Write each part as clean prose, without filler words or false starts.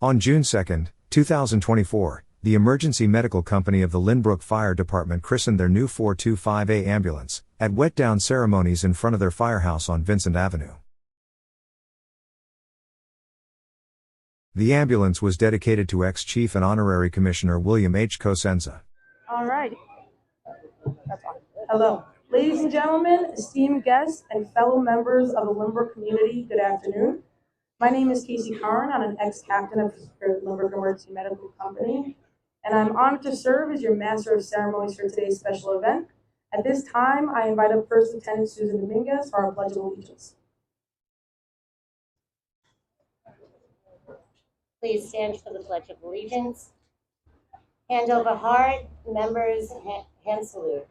On June 2, 2024, the emergency medical company of the Lynbrook Fire Department christened their new 425A ambulance, at wetdown ceremonies in front of their firehouse on Vincent Avenue. The ambulance was dedicated to ex-Chief and Honorary Commissioner William H. Cosenza. All right. That's fine. Hello. Ladies and gentlemen, esteemed guests, and fellow members of the Lynbrook community, good afternoon. My name is Casey Curran. I'm an ex-captain of the Lynbrook Emergency Medical Company, and I'm honored to serve as your Master of Ceremonies for today's special event. At this time, I invite up First Lieutenant Susan Dominguez for our Pledge of Allegiance. Please stand for the Pledge of Allegiance. Hand over heart, members, hand salute.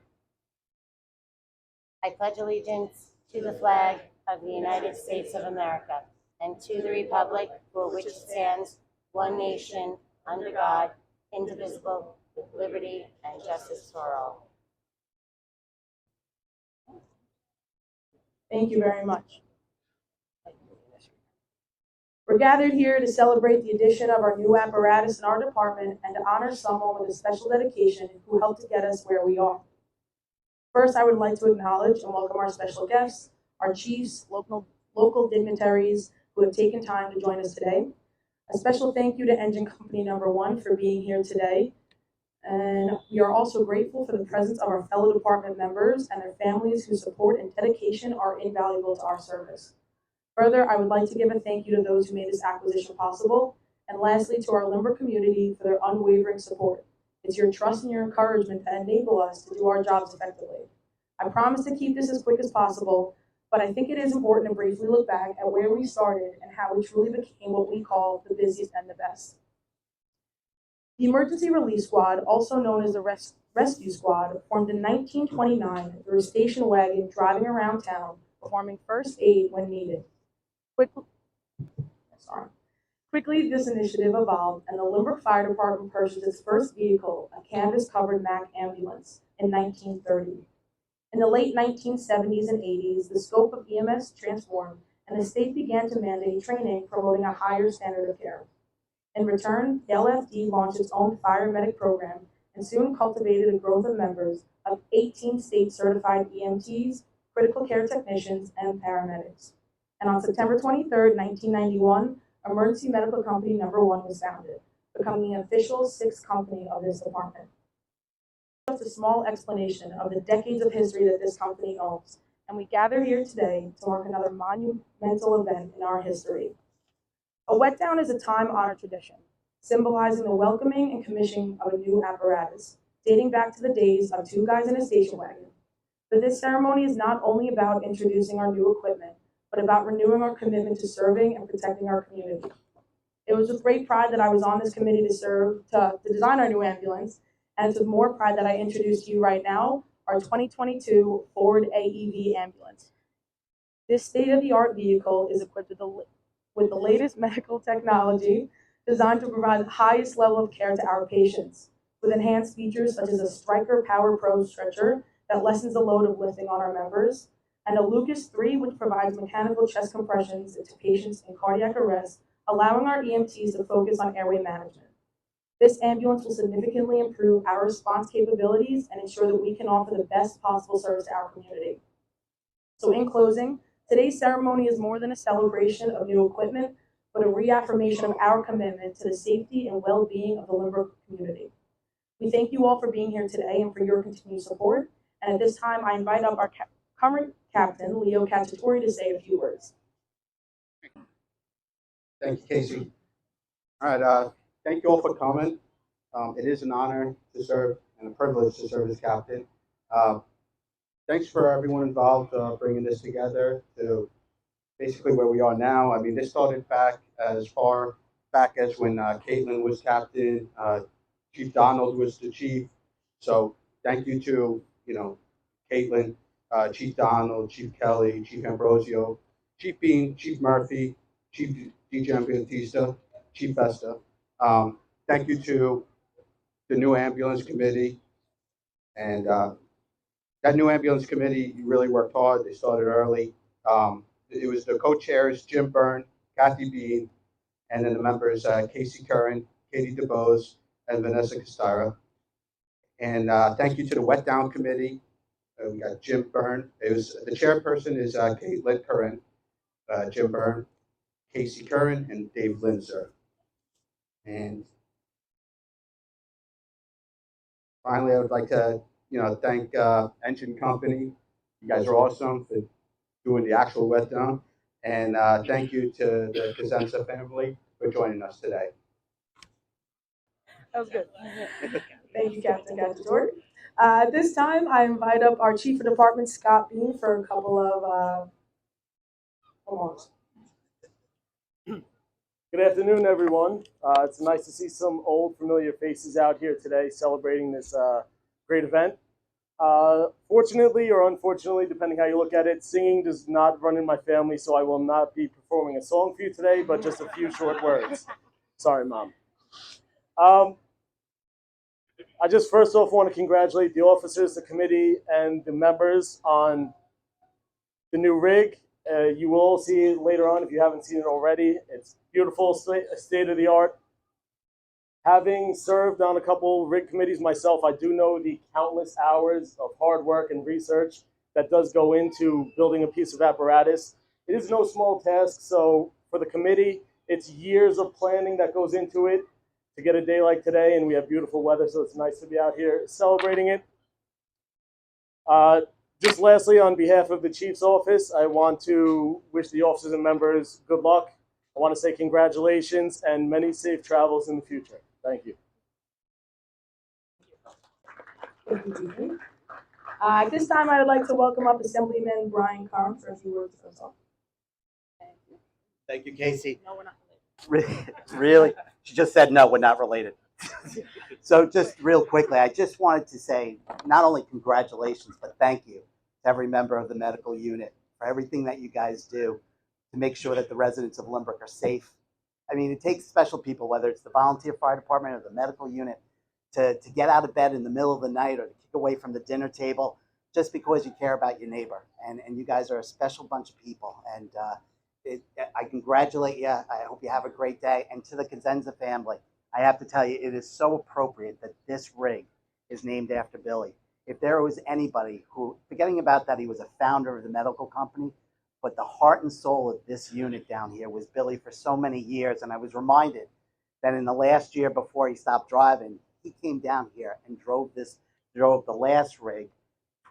I pledge allegiance to the flag of the United States of America and to the republic for which it stands, one nation, under God, indivisible, with liberty and justice for all. Thank you very much. We're gathered here to celebrate the addition of our new apparatus in our department and to honor someone with a special dedication who helped to get us where we are. First, I would like to acknowledge and welcome our special guests, our chiefs, local dignitaries who have taken time to join us today. A special thank you to Engine Company Number 1 for being here today. And we are also grateful for the presence of our fellow department members and their families whose support and dedication are invaluable to our service. Further, I would like to give a thank you to those who made this acquisition possible, and lastly to our Lynbrook community for their unwavering support. It's your trust and your encouragement that enable us to do our jobs effectively. I promise to keep this as quick as possible, but I think it is important to briefly look back at where we started and how we truly became what we call the busiest and the best. The Emergency Relief Squad, also known as the Rescue Squad, formed in 1929 through a station wagon driving around town, performing first aid when needed. Quickly, this initiative evolved, and the Lynbrook Fire Department purchased its first vehicle, a canvas-covered Mack ambulance, in 1930. In the late 1970s and 80s, the scope of EMS transformed, and the state began to mandate training promoting a higher standard of care. In return, the LFD launched its own fire medic program and soon cultivated a growth of members of 18 state-certified EMTs, critical care technicians, and paramedics. And on September 23, 1991, Emergency Medical Company Number 1 was founded, becoming an official sixth company of this department. Just a small explanation of the decades of history that this company owns, and we gather here today to mark another monumental event in our history. A wetdown is a time-honored tradition, symbolizing the welcoming and commissioning of a new apparatus, dating back to the days of two guys in a station wagon. But this ceremony is not only about introducing our new equipment, but about renewing our commitment to serving and protecting our community. It was with great pride that I was on this committee to design our new ambulance, and it's with more pride that I introduce to you right now our 2022 Ford AEV ambulance. This state-of-the-art vehicle is equipped with the latest medical technology designed to provide the highest level of care to our patients, with enhanced features such as a Stryker Power Pro stretcher that lessens the load of lifting on our members, and a Lucas 3, which provides mechanical chest compressions into patients in cardiac arrest, allowing our EMTs to focus on airway management. This ambulance will significantly improve our response capabilities and ensure that we can offer the best possible service to our community. So in closing, today's ceremony is more than a celebration of new equipment, but a reaffirmation of our commitment to the safety and well-being of the Lynbrook community. We thank you all for being here today and for your continued support. And at this time, I invite up our current captain, Leo Cacciatore, to say a few words. Thank you, Casey. All right, thank you all for coming. It is an honor to serve and a privilege to serve as captain. Thanks for everyone involved bringing this together to basically where we are now. I mean, this started back as far back as when Caitlin was captain, Chief Donald was the chief. So thank you to, Caitlin, Chief Donald, Chief Kelly, Chief Ambrosio, Chief Bean, Chief Murphy, Chief DJ Bautista, Chief Vesta. Thank you to the new ambulance committee. And that new ambulance committee really worked hard. They started early. It was the co-chairs, Jim Byrne, Kathy Bean, and then the members Casey Curran, Katie DeBose, and Vanessa Costara. And thank you to the wetdown committee. We got Jim Byrne. The chairperson is Kate Lynn Curran, Jim Byrne, Casey Curran, and Dave Linzer. And finally, I would like to, thank Engine Company. You guys are awesome for doing the actual wetdown. And thank you to the Cosenza family for joining us today. That was good. Thank you, Captain Cacciatore. At this time, I invite up our Chief of Department, Scott Bean, for a couple of remarks. Good afternoon, everyone. It's nice to see some old, familiar faces out here today celebrating this great event. Fortunately or unfortunately, depending how you look at it, singing does not run in my family, so I will not be performing a song for you today, but just a few short words. Sorry, Mom. I just first off want to congratulate the officers, the committee, and the members on the new rig. You will all see it later on if you haven't seen it already. It's beautiful, state-of-the-art. Having served on a couple rig committees myself, I do know the countless hours of hard work and research that does go into building a piece of apparatus. It is no small task, so for the committee, it's years of planning that goes into it to get a day like today, and we have beautiful weather, so it's nice to be out here celebrating it. Just lastly, on behalf of the Chief's office, I want to wish the officers and members good luck. I want to say congratulations and many safe travels in the future. Thank you. Thank you, Chief. At this time, I would like to welcome up Assemblyman Brian Carm for a few words of himself. Thank you, Casey. No, we're not. Really? She just said no, we're not related. So just real quickly, I just wanted to say not only congratulations, but thank you to every member of the medical unit for everything that you guys do to make sure that the residents of Lynbrook are safe. I mean, it takes special people, whether it's the volunteer fire department or the medical unit, to get out of bed in the middle of the night or to kick away from the dinner table just because you care about your neighbor. And you guys are a special bunch of people. And I congratulate you. I hope you have a great day. And to the Cosenza family, I have to tell you, it is so appropriate that this rig is named after Billy. If there was anybody who, forgetting about that he was a founder of the medical company, but the heart and soul of this unit down here was Billy for so many years. And I was reminded that in the last year before he stopped driving, he came down here and drove the last rig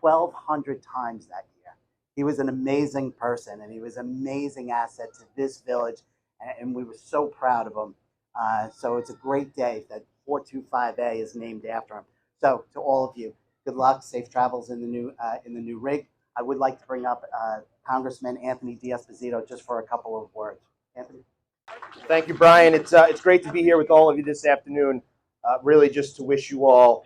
1,200 times that year. He was an amazing person, and he was an amazing asset to this village, and we were so proud of him. So it's a great day that 425A is named after him. So to all of you, good luck, safe travels in the new rig. I would like to bring up Congressman Anthony D'Esposito just for a couple of words. Anthony. Thank you, Brian. It's great to be here with all of you this afternoon. Really just to wish you all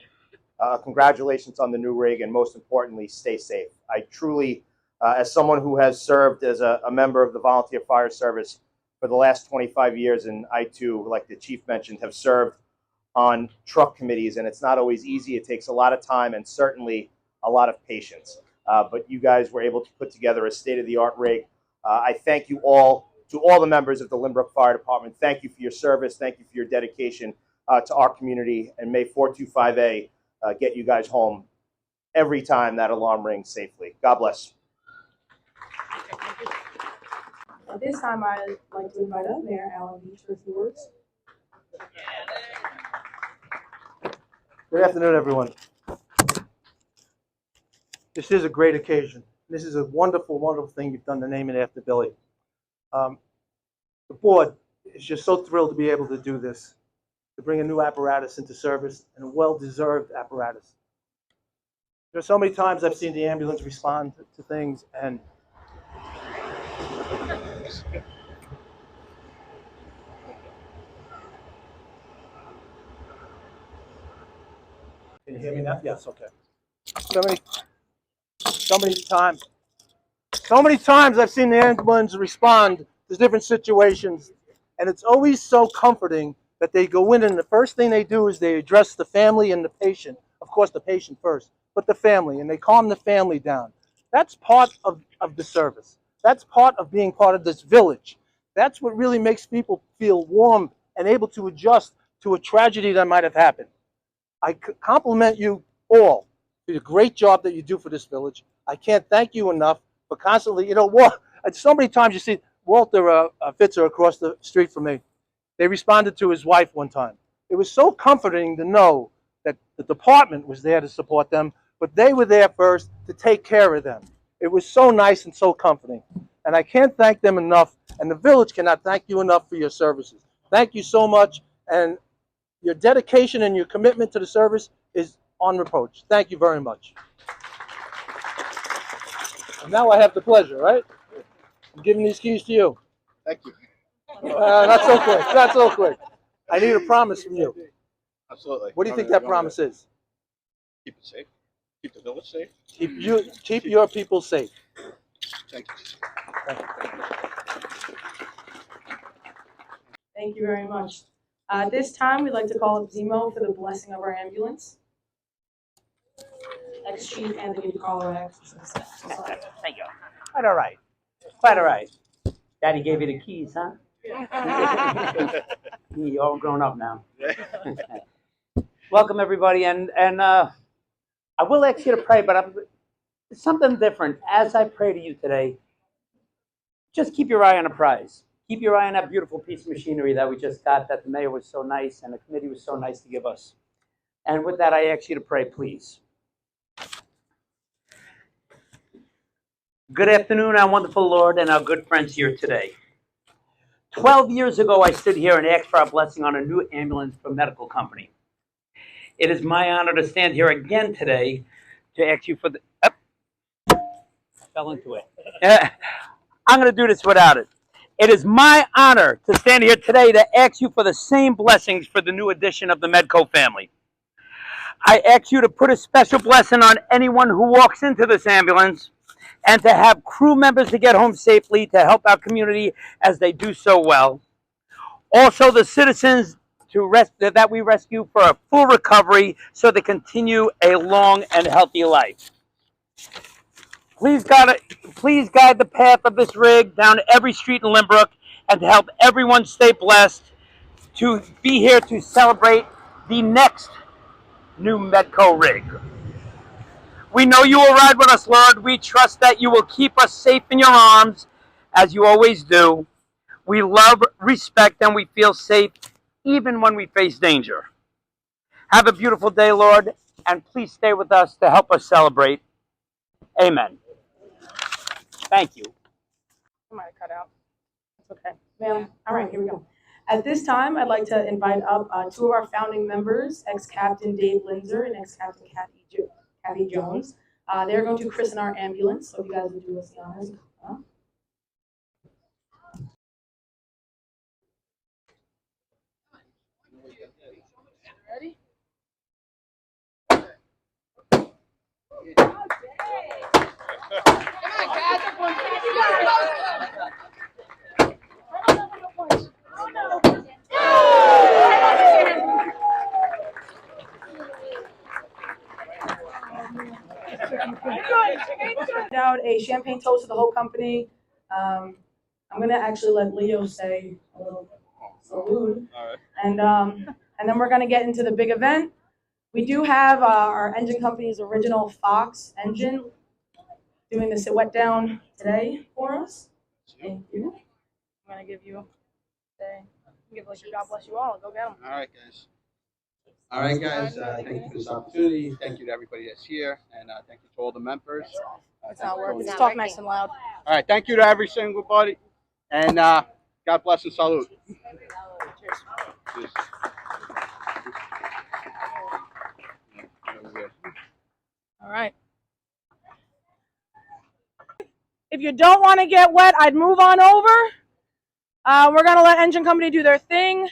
congratulations on the new rig, and most importantly, stay safe. I truly, as someone who has served as a member of the Volunteer Fire Service for the last 25 years, and I too, like the Chief mentioned, have served on truck committees, and it's not always easy. It takes a lot of time and certainly a lot of patience. But you guys were able to put together a state-of-the-art rig. I thank you all, to all the members of the Lynbrook Fire Department. Thank you for your service. Thank you for your dedication to our community. And may 425A get you guys home every time that alarm rings safely. God bless. At this time, I'd like to invite up Mayor Alan Beach for a few words. Good afternoon, everyone. This is a great occasion. This is a wonderful, wonderful thing you've done to name it after Billy. The board is just so thrilled to be able to do this, to bring a new apparatus into service, and a well-deserved apparatus. There's so many times I've seen the ambulance respond to things, and can you hear me now? Yes, okay. So many times I've seen the ambulance respond to different situations, and it's always so comforting that they go in and the first thing they do is they address the family and the patient. Of course, the patient first, but the family, and they calm the family down. That's part of the service. That's part of being part of this village, That's what really makes people feel warm and able to adjust to a tragedy that might have happened. I compliment you all for the great job that you do for this village. I can't thank you enough for constantly, so many times you see Walter Fitzer across the street from me. They responded to his wife one time. It was so comforting to know that the department was there to support them, but they were there first to take care of them. It was so nice and so comforting. And I can't thank them enough, and the village cannot thank you enough for your services. Thank you so much, and your dedication and your commitment to the service is on reproach. Thank you very much. And now I have the pleasure, right? I'm giving these keys to you. Thank you. Not so quick. Not so quick. I need a promise from you. Absolutely. What do you think that promise is? Keep it safe. Keep the village safe. Keep your people safe. Thank you. Thank you very much. At this time, we'd like to call up Zemo for the blessing of our ambulance. Ex-Chief Anthony Colorado. Thank you. Quite all right. Quite all right. Daddy gave you the keys, huh? You're all grown up now. Welcome, everybody. And I will ask you to pray, but it's something different. As I pray to you today, just keep your eye on the prize. Keep your eye on that beautiful piece of machinery that we just got, that the mayor was so nice and the committee was so nice to give us. And with that, I ask you to pray, please. Good afternoon, our wonderful Lord and our good friends here today. 12 years ago, I stood here and asked for our blessing on a new ambulance for medical company. It is my honor to stand here again today to ask you for the... fell into it. I'm going to do this without it. It is my honor to stand here today to ask you for the same blessings for the new addition of the Medco family. I ask you to put a special blessing on anyone who walks into this ambulance, and to have crew members to get home safely to help our community as they do so well. Also, the citizens that we rescue for a full recovery so they continue a long and healthy life. Please guide the path of this rig down every street in Lynbrook and to help everyone stay blessed to be here to celebrate the next new Medco rig. We know you will ride with us, Lord. We trust that you will keep us safe in your arms, as you always do. We love, respect, and we feel safe even when we face danger. Have a beautiful day, Lord, and please stay with us to help us celebrate. Amen. Thank you. I might have cut out. That's okay. Ma'am, all right, here we go. At this time, I'd like to invite up two of our founding members, ex-Captain Dave Linzer and ex-Captain Kathy Jones. They're going to christen our ambulance, so if you guys would do us the honors. Ready? Out a champagne toast to the whole company. I'm gonna actually let Leo say a little salute, and then we're gonna get into the big event. We do have our engine company's original Fox engine doing this wet down today for us. Thank you. I'm gonna give you give like God bless you all. Go get them. All right, guys. All right, guys. Thank you for this opportunity. Thank you to everybody that's here, and thank you to all the members. It's not working. Just talk nice and loud. All right. Thank you to every single body, and God bless and salute. Cheers. Cheers. All right. If you don't want to get wet, I'd move on over. We're going to let engine company do their thing.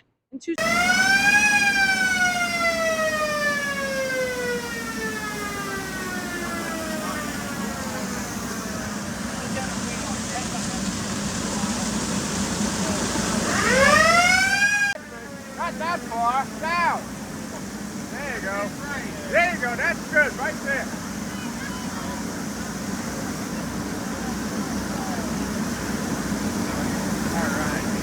Not that far. Down. There you go. There you go. That's good. Right there. All right.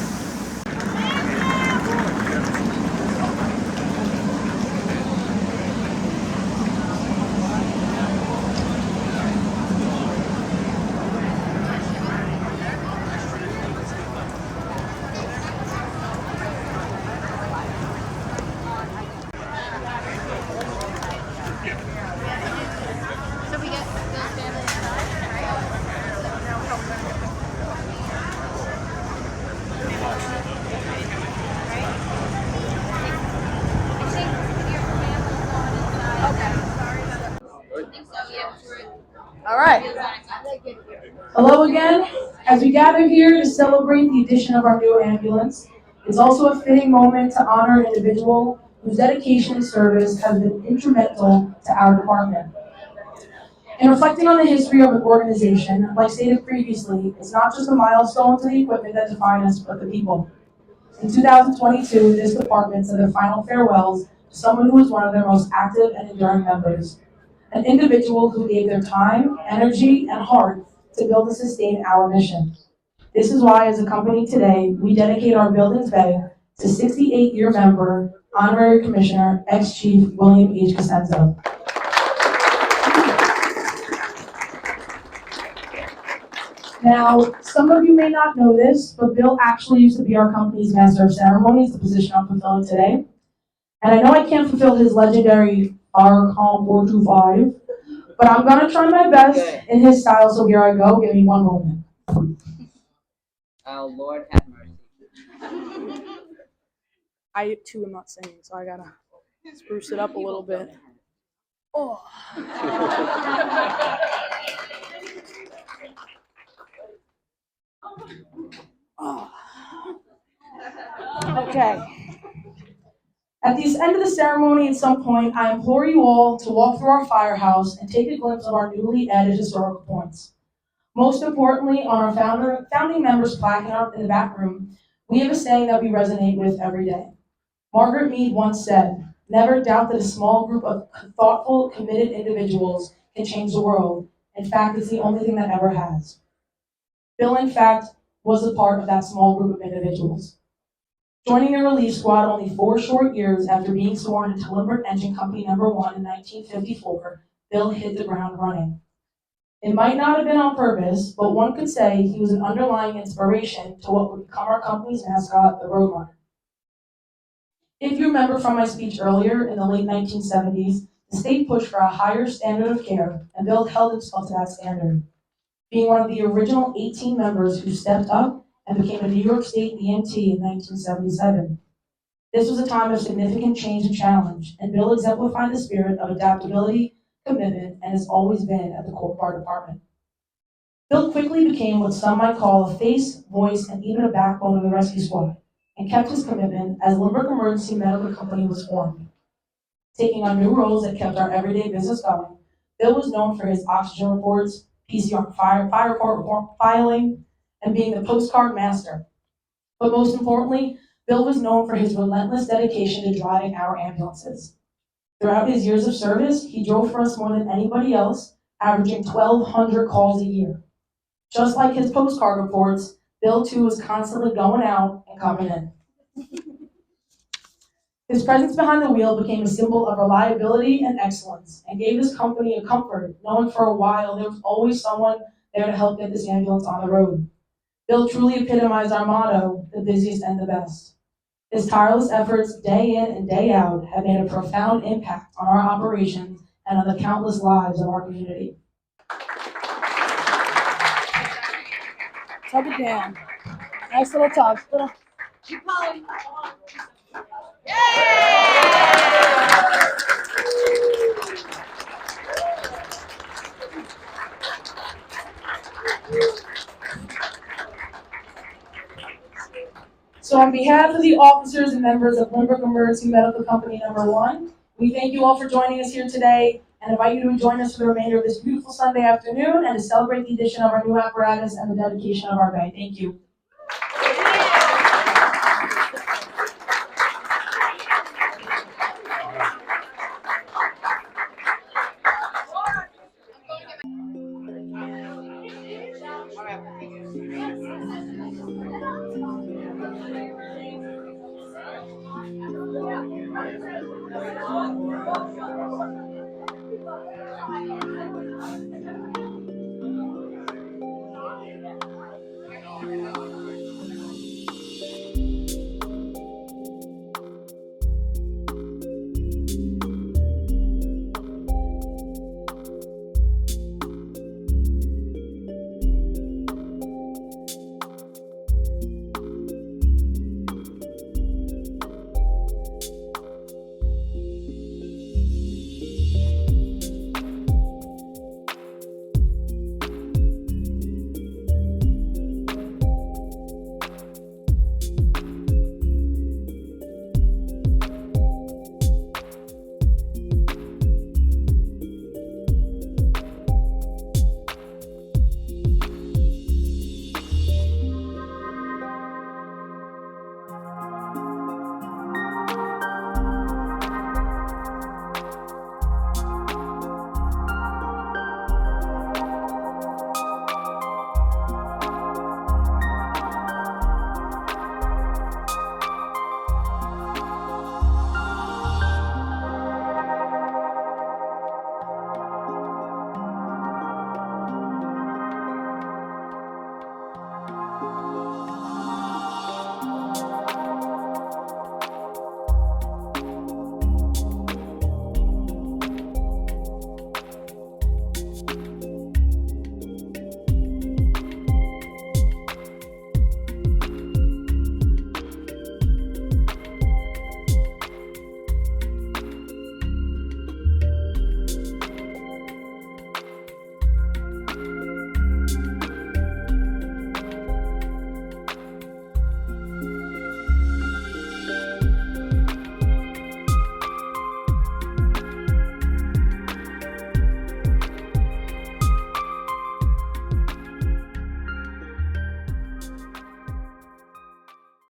All right. Hello again. As we gather here to celebrate the addition of our new ambulance, it's also a fitting moment to honor an individual whose dedication and service has been instrumental to our department. In reflecting on the history of the organization, like stated previously, it's not just the milestones and the equipment that define us, but the people. In 2022, this department said their final farewells to someone who was one of their most active and enduring members, an individual who gave their time, energy, and heart to build and sustain our mission. This is why, as a company today, we dedicate our Buildings Bay to 68-year member, Honorary Commissioner, ex-Chief William H. Cosenza. Now, some of you may not know this, but Bill actually used to be our company's Master of Ceremonies, the position I'm fulfilling today. And I know I can't fulfill his legendary R-Calm 425, but I'm going to try my best in his style, so here I go. Give me one moment. Oh, Lord have mercy. I, too, am not singing, so I got to spruce it up a little bit. Oh. Oh. Okay. At the end of the ceremony, at some point, I implore you all to walk through our firehouse and take a glimpse of our newly added historical points. Most importantly, on our founding members plaque in the back room, we have a saying that we resonate with every day. Margaret Mead once said, "Never doubt that a small group of thoughtful, committed individuals can change the world. In fact, it's the only thing that ever has." Bill, in fact, was a part of that small group of individuals. Joining the relief squad only 4 short years after being sworn into Lynbrook Engine Company No. 1 in 1954, Bill hit the ground running. It might not have been on purpose, but one could say he was an underlying inspiration to what would become our company's mascot, the Roadrunner. If you remember from my speech earlier, in the late 1970s, the state pushed for a higher standard of care, and Bill held himself to that standard, being one of the original 18 members who stepped up and became a New York State EMT in 1977. This was a time of significant change and challenge, and Bill exemplified the spirit of adaptability, commitment, and has always been at the core of our department. Bill quickly became what some might call a face, voice, and even a backbone of the rescue squad, and kept his commitment as Lynbrook Emergency Medical Company was formed. Taking on new roles that kept our everyday business going, Bill was known for his oxygen reports, PCR fire report filing, and being the postcard master. But most importantly, Bill was known for his relentless dedication to driving our ambulances. Throughout his years of service, he drove for us more than anybody else, averaging 1,200 calls a year. Just like his postcard reports, Bill too was constantly going out and coming in. His presence behind the wheel became a symbol of reliability and excellence, and gave this company a comfort, knowing for a while there was always someone there to help get this ambulance on the road. Bill truly epitomized our motto, the busiest and the best. His tireless efforts day in and day out have made a profound impact on our operations and on the countless lives of our community. Tug it down. Nice little tug. Keep pulling. So on behalf of the officers and members of Lynbrook Emergency Medical Company No. 1, we thank you all for joining us here today and invite you to join us for the remainder of this beautiful Sunday afternoon and to celebrate the addition of our new apparatus and the dedication of our bay. Thank you.